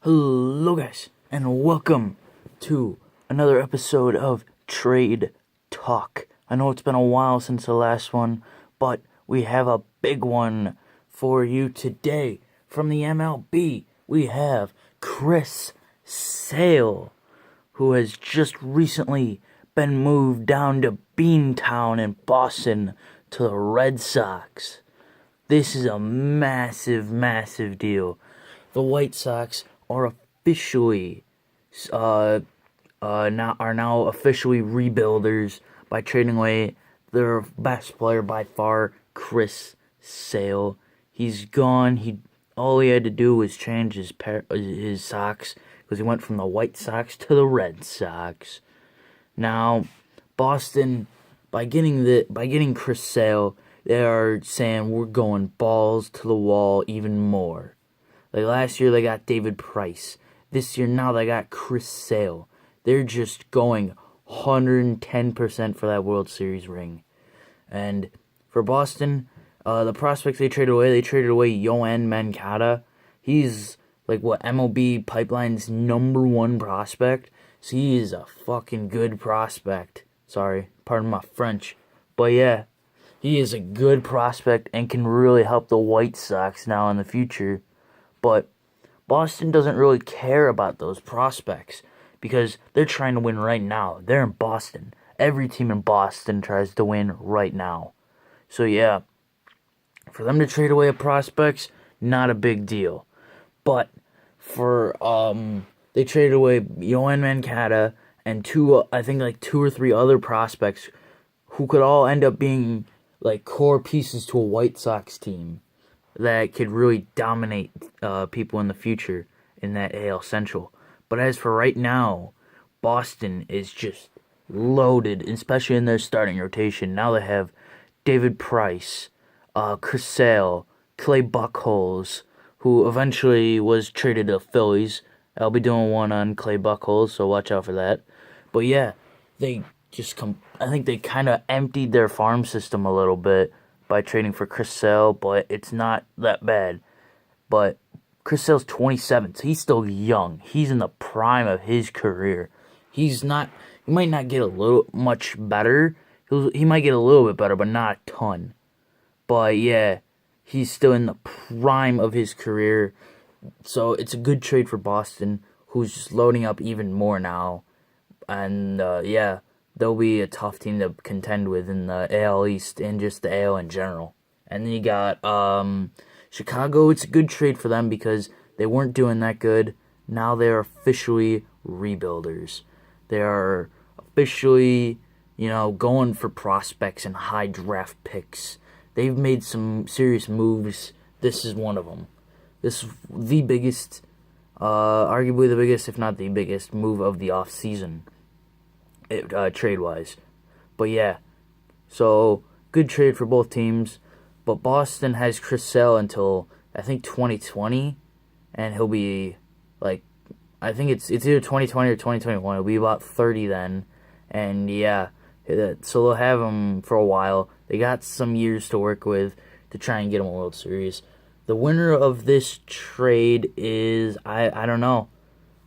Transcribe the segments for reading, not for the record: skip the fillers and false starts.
Hello guys, and welcome to another episode of Trade Talk. I know it's been a while since the last one, but we have a big one for you today. From the MLB, we have Chris Sale, who has just recently been moved down to Beantown in Boston to the Red Sox. This is a massive, massive deal. The White Sox are officially now officially rebuilders by trading away their best player by far, Chris Sale. He's gone. All he had to do was change his socks, because he went from the White Sox to the Red Sox. Now, Boston, by getting Chris Sale, they are saying we're going balls to the wall even more. Like last year, they got David Price. This year, now they got Chris Sale. They're just going 110% for that World Series ring. And for Boston, the prospects they traded away Yoan Mancada. He's like MLB Pipeline's #1 prospect. So he is a fucking good prospect. Sorry, pardon my French. But yeah, he is a good prospect and can really help the White Sox now in the future. But Boston doesn't really care about those prospects because they're trying to win right now. They're in Boston. Every team in Boston tries to win right now. So yeah, for them to trade away prospects, not a big deal. But for they traded away Yoan Mancada and two or three other prospects who could all end up being like core pieces to a White Sox team that could really dominate people in the future in that AL Central. But as for right now, Boston is just loaded, especially in their starting rotation. Now they have David Price, Chris Sale, Clay Buchholz, who eventually was traded to Phillies. I'll be doing one on Clay Buchholz, so watch out for that. But yeah, I think they kind of emptied their farm system a little bit by trading for Chris Sale, but it's not that bad. But Chris Sale's 27, so he's still young. He's in the prime of his career. He might not get a little much better. He might get a little bit better, but not a ton. But yeah, he's still in the prime of his career. So it's a good trade for Boston, who's just loading up even more now. And yeah, they'll be a tough team to contend with in the AL East and just the AL in general. And then you got Chicago. It's a good trade for them because they weren't doing that good. Now they're officially rebuilders. They are officially, going for prospects and high draft picks. They've made some serious moves. This is one of them. This is the biggest, arguably the biggest, if not the biggest, move of the offseason. Trade-wise. But yeah, so good trade for both teams. But Boston has Chris Sale until, I think, 2020. And he'll be, I think it's either 2020 or 2021. He'll be about 30 then. And yeah, so they'll have him for a while. They got some years to work with to try and get him a World Series. The winner of this trade is, I don't know.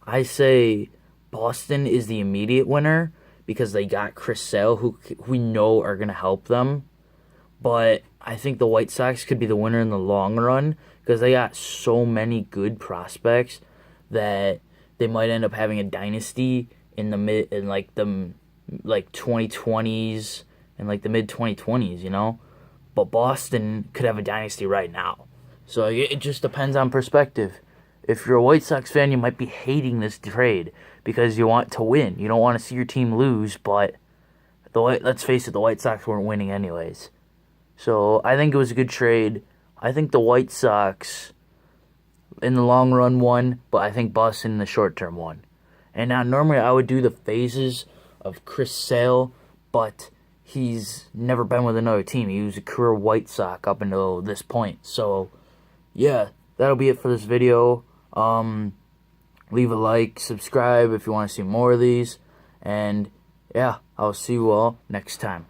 I say Boston is the immediate winner, because they got Chris Sale, who we know are going to help them. But I think the White Sox could be the winner in the long run, because they got so many good prospects that they might end up having a dynasty in the mid 2020s and the mid 2020s, But Boston could have a dynasty right now. So it just depends on perspective. If you're a White Sox fan, you might be hating this trade because you want to win. You don't want to see your team lose, but let's face it, the White Sox weren't winning anyways. So I think it was a good trade. I think the White Sox, in the long run, won, but I think Boston in the short term won. And now, normally I would do the phases of Chris Sale, but he's never been with another team. He was a career White Sox up until this point. So, yeah, that'll be it for this video. Leave a like, subscribe if you want to see more of these, and yeah, I'll see you all next time.